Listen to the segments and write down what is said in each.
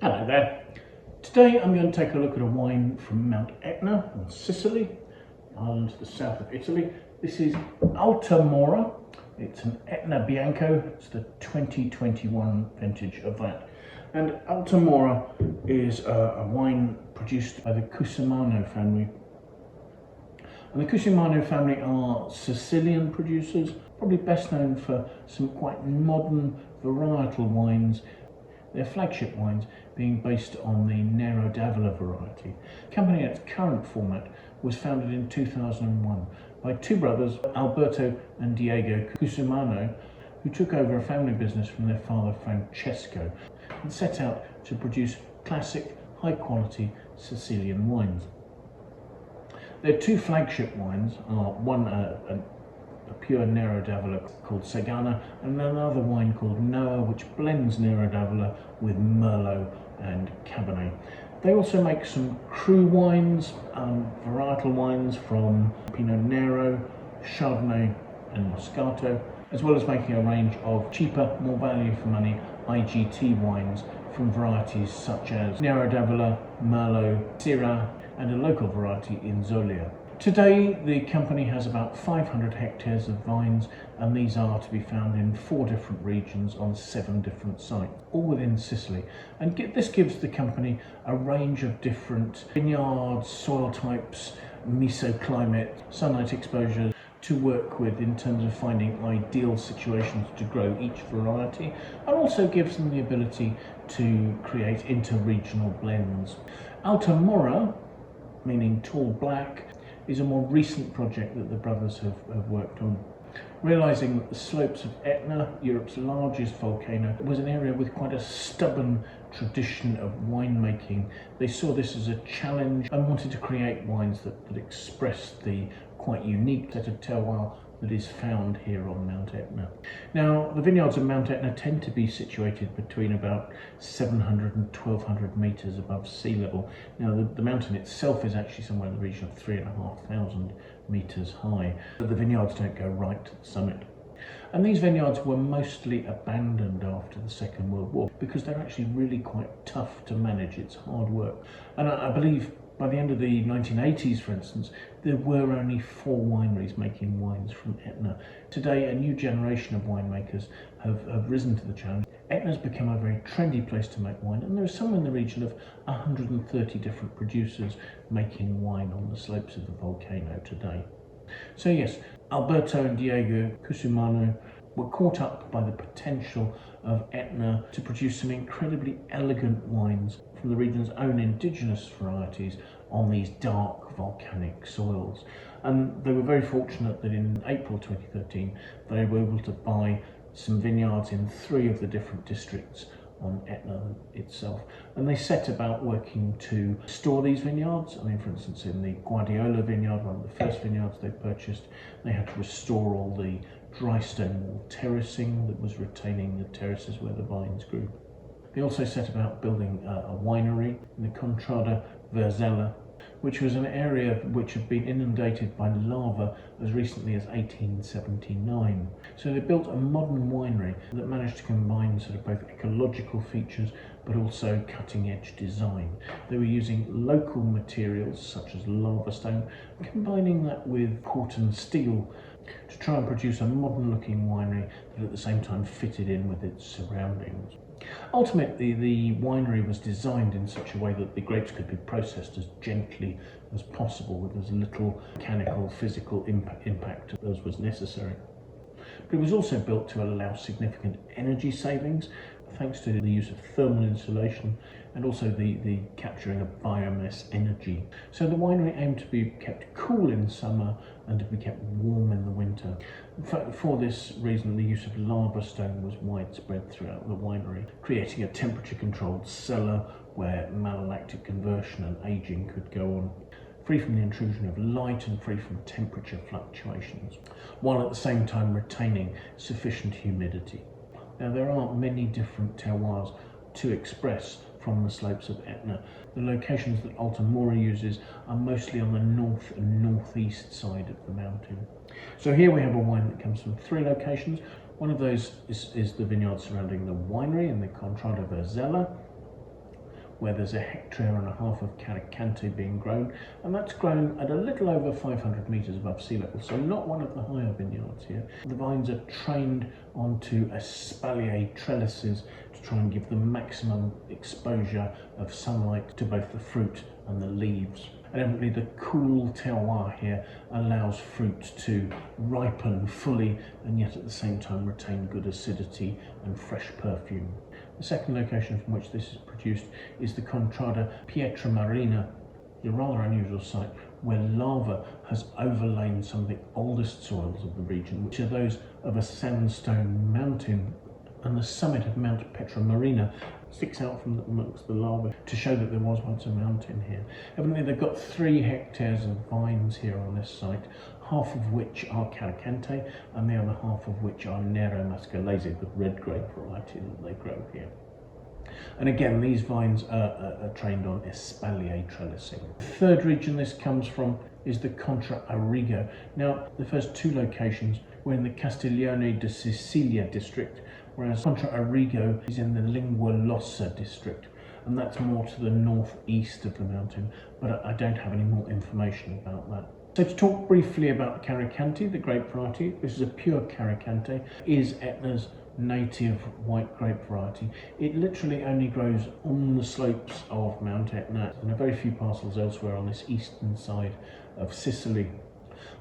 Hello there. Today I'm going to take a look at a wine from Mount Etna in Sicily, island to the south of Italy. This is Alta Mora. It's an Etna Bianco. It's the 2021 vintage of that. And Alta Mora is a wine produced by the Cusumano family. And the Cusumano family are Sicilian producers, probably best known for some quite modern varietal wines. Their flagship wines being based on the Nero variety. The company in its current format was founded in 2001 by two brothers, Alberto and Diego Cusumano, who took over a family business from their father Francesco and set out to produce classic, high-quality Sicilian wines. Their two flagship wines are one a pure Nero called Sàgana, and another wine called Nero, which blends Nero with Merlot and Cabernet. They also make some cru wines, varietal wines from Pinot Nero, Chardonnay and Moscato, as well as making a range of cheaper, more value for money IGT wines from varieties such as Nero Merlot, Syrah, and a local variety in Zolia. Today, the company has about 500 hectares of vines, and these are to be found in 4 different regions on 7 different sites, all within Sicily. And this gives the company a range of different vineyards, soil types, mesoclimate, sunlight exposure to work with in terms of finding ideal situations to grow each variety, and also gives them the ability to create inter-regional blends. Alta Mora, meaning tall black, is a more recent project that the brothers have worked on. Realising that the slopes of Etna, Europe's largest volcano, was an area with quite a stubborn tradition of winemaking, they saw this as a challenge and wanted to create wines that expressed the quite unique set of terroir that is found here on Mount Etna. Now, the vineyards of Mount Etna tend to be situated between about 700 and 1200 metres above sea level. Now, the mountain itself is actually somewhere in the region of 3,500 metres high, but the vineyards don't go right to the summit. And these vineyards were mostly abandoned after the Second World War because they're actually really quite tough to manage. It's hard work. And I believe by the end of the 1980s, for instance, there were only 4 wineries making wines from Etna. Today, a new generation of winemakers have risen to the challenge. Etna's become a very trendy place to make wine, and there are somewhere in the region of 130 different producers making wine on the slopes of the volcano today. So yes, Alberto and Diego Cusumano were caught up by the potential of Etna to produce some incredibly elegant wines from the region's own indigenous varieties on these dark volcanic soils. And they were very fortunate that in April 2013 they were able to buy some vineyards in 3 of the different districts on Etna itself, and they set about working to store these vineyards. I mean, for instance, in the Guardiola vineyard, one of the first vineyards they purchased, they had to restore all the dry stone wall terracing that was retaining the terraces where the vines grew. They also set about building a winery in the Contrada Verzella, which was an area which had been inundated by lava as recently as 1879. So they built a modern winery that managed to combine sort of both ecological features but also cutting-edge design. They were using local materials such as lava stone, combining that with corten steel to try and produce a modern-looking winery that at the same time fitted in with its surroundings. Ultimately, the winery was designed in such a way that the grapes could be processed as gently as possible with as little mechanical, physical impact as was necessary. But it was also built to allow significant energy savings thanks to the use of thermal insulation and also the capturing of biomass energy. So the winery aimed to be kept cool in summer and to be kept warm in the winter. For this reason, the use of lava stone was widespread throughout the winery, creating a temperature-controlled cellar where malolactic conversion and aging could go on, free from the intrusion of light and free from temperature fluctuations, while at the same time retaining sufficient humidity. Now, there are many different terroirs to express from the slopes of Etna. The locations that Alta Mora uses are mostly on the north and northeast side of the mountain. So here we have a wine that comes from 3 locations. One of those is the vineyard surrounding the winery in the Contrada Verzella. where there's 1.5 hectares of Carricante being grown, and that's grown at a little over 500 metres above sea level, so not one of the higher vineyards here. The vines are trained onto espalier trellises to try and give them maximum exposure of sunlight to both the fruit and the leaves. And evidently the cool terroir here allows fruit to ripen fully and yet at the same time retain good acidity and fresh perfume. The second location from which this is produced is the Contrada Pietramarina, a rather unusual site where lava has overlain some of the oldest soils of the region, which are those of a sandstone mountain, and the summit of Mount Pietramarina sticks out from amongst the lava to show that there was once a mountain here. Evidently they've got 3 hectares of vines here on this site, half of which are Carricante and the other half of which are Nero mascalese, the red grape variety that they grow here. And again, these vines are trained on espalier trellising. The third region this comes from is the Contrada Arrigo. Now, the first 2 locations were in the Castiglione di Sicilia district, whereas Contrada Arrigo is in the Lingua Lossa district, and that's more to the northeast of the mountain, but I don't have any more information about that. So to talk briefly about Carricante, the grape variety, this is a pure Carricante, is Etna's native white grape variety. It literally only grows on the slopes of Mount Etna and a very few parcels elsewhere on this eastern side of Sicily.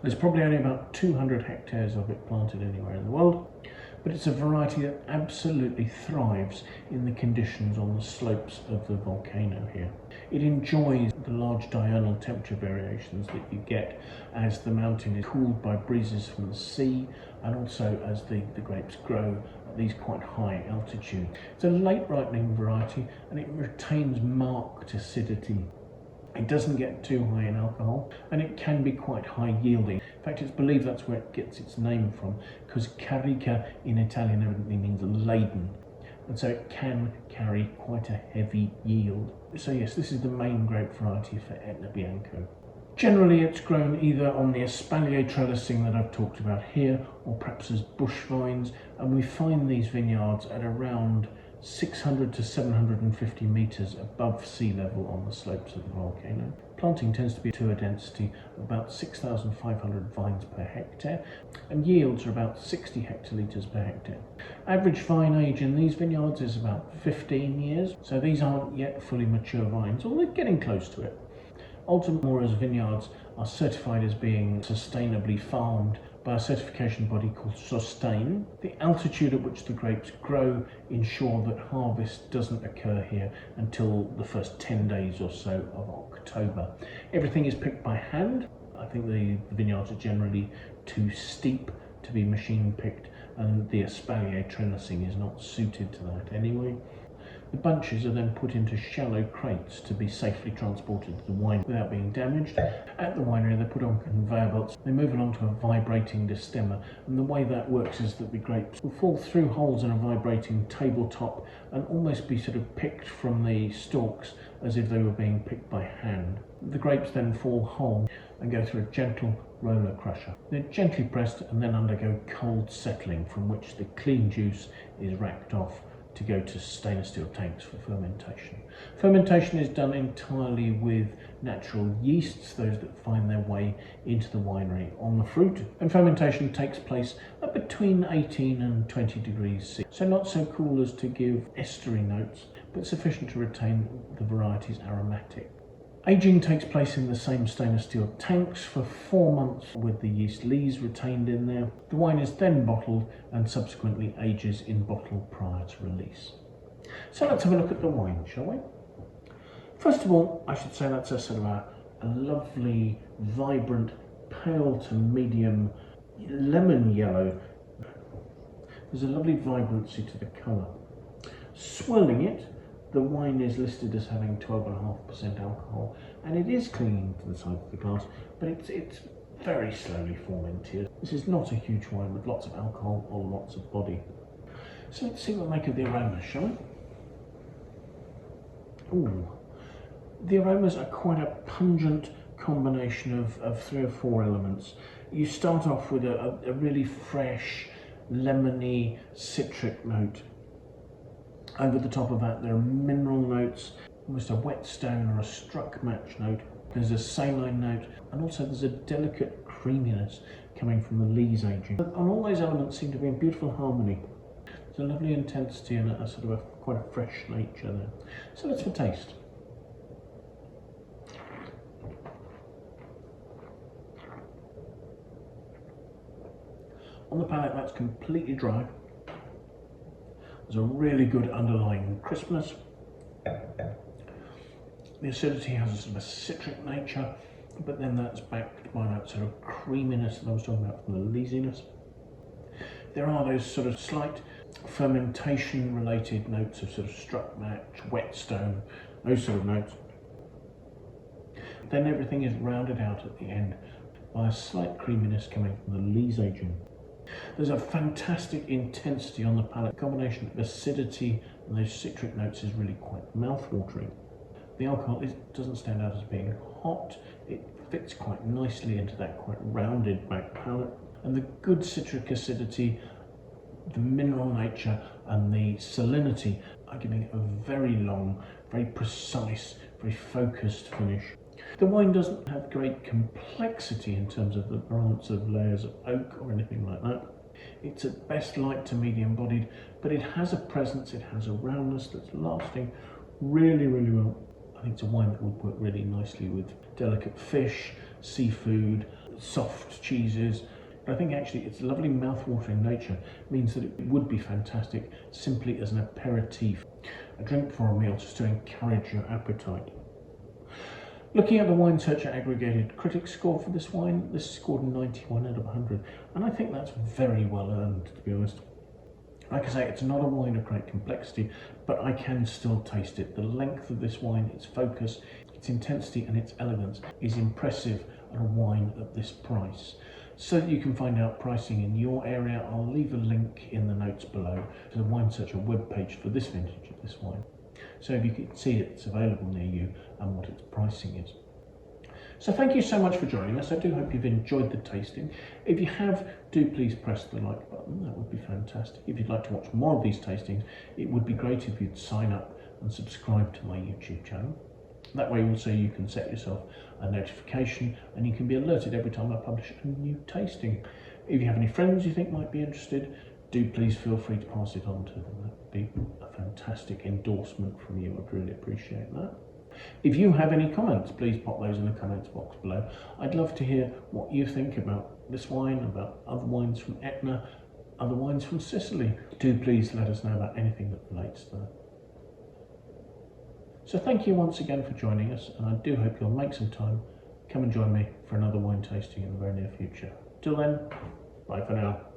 There's probably only about 200 hectares of it planted anywhere in the world, but it's a variety that absolutely thrives in the conditions on the slopes of the volcano here. It enjoys the large diurnal temperature variations that you get as the mountain is cooled by breezes from the sea, and also as the grapes grow at these quite high altitudes. It's a late ripening variety and it retains marked acidity. It doesn't get too high in alcohol, and it can be quite high yielding. In fact, it's believed that's where it gets its name from, because carica in Italian evidently means laden, and so it can carry quite a heavy yield. So yes, this is the main grape variety for Etna Bianco. Generally, it's grown either on the espalier trellising that I've talked about here, or perhaps as bush vines, and we find these vineyards at around 600 to 750 metres above sea level on the slopes of the volcano. Planting tends to be to a density of about 6,500 vines per hectare, and yields are about 60 hectolitres per hectare. Average vine age in these vineyards is about 15 years, so these aren't yet fully mature vines, although they're getting close to it. Alta Mora's vineyards are certified as being sustainably farmed by a certification body called Sustain. The altitude at which the grapes grow ensure that harvest doesn't occur here until the first 10 days or so of October. Everything is picked by hand. I think the vineyards are generally too steep to be machine picked, and the espalier trellising is not suited to that anyway. The bunches are then put into shallow crates to be safely transported to the wine without being damaged. At the winery, they're put on conveyor belts. They move along to a vibrating destemmer, and the way that works is that the grapes will fall through holes in a vibrating tabletop and almost be sort of picked from the stalks as if they were being picked by hand. The grapes then fall whole and go through a gentle roller crusher. They're gently pressed and then undergo cold settling, from which the clean juice is racked off to go to stainless steel tanks for fermentation. Fermentation is done entirely with natural yeasts, those that find their way into the winery on the fruit, and fermentation takes place at between 18 and 20 degrees C. So not so cool as to give estery notes, but sufficient to retain the variety's aromatic. Aging takes place in the same stainless steel tanks for 4 months with the yeast lees retained in there. The wine is then bottled and subsequently ages in bottle prior to release. So let's have a look at the wine, shall we? First of all, I should say that's a sort of a lovely, vibrant, pale to medium lemon yellow. There's a lovely vibrancy to the colour. Swirling it, the wine is listed as having 12.5% alcohol, and it is clinging to the side of the glass, but it's very slowly fermented. This is not a huge wine with lots of alcohol or lots of body. So let's see what we make of the aromas, shall we? Ooh, the aromas are quite a pungent combination of 3 or 4 elements. You start off with a really fresh, lemony, citric note. Over the top of that, there are mineral notes, almost a wet stone or a struck match note. There's a saline note, and also there's a delicate creaminess coming from the lees aging. And all those elements seem to be in beautiful harmony. There's a lovely intensity and a sort of quite a fresh nature there. So let's have a taste. On the palate, that's completely dry. There's a really good underlying crispness. The acidity has a sort of a citric nature, but then that's backed by that sort of creaminess that I was talking about from the leesiness. There are those sort of slight fermentation related notes of sort of struck match, whetstone, those sort of notes. Then everything is rounded out at the end by a slight creaminess coming from the lees aging. There's a fantastic intensity on the palate. The combination of acidity and those citric notes is really quite mouth-watering. The alcohol doesn't stand out as being hot. It fits quite nicely into that quite rounded back palate. And the good citric acidity, the mineral nature and the salinity are giving it a very long, very precise, very focused finish. The wine doesn't have great complexity in terms of the branch of layers of oak or anything like that. It's at best light to medium bodied, but it has a presence, it has a roundness that's lasting really, really well. I think it's a wine that would work really nicely with delicate fish, seafood, soft cheeses. But I think actually its lovely mouth-watering nature means that it would be fantastic simply as an aperitif, a drink for a meal just to encourage your appetite. Looking at the Wine Searcher aggregated critic score for this wine, this scored 91 out of 100, and I think that's very well earned, to be honest. Like I say, it's not a wine of great complexity, but I can still taste it. The length of this wine, its focus, its intensity and its elegance is impressive at a wine at this price. So that you can find out pricing in your area, I'll leave a link in the notes below to the Wine Searcher webpage for this vintage of this wine. So if you can see it's available near you and what its pricing is. So thank you so much for joining us. I do hope you've enjoyed the tasting. If you have, do please press the like button. That would be fantastic. If you'd like to watch more of these tastings, it would be great if you'd sign up and subscribe to my YouTube channel. That way also you can set yourself a notification and you can be alerted every time I publish a new tasting. If you have any friends you think might be interested, do please feel free to pass it on to them. That would be a fantastic endorsement from you. I'd really appreciate that. If you have any comments, please pop those in the comments box below. I'd love to hear what you think about this wine, about other wines from Etna, other wines from Sicily. Do please let us know about anything that relates to that. So thank you once again for joining us, and I do hope you'll make some time. Come and join me for another wine tasting in the very near future. Till then, bye for now.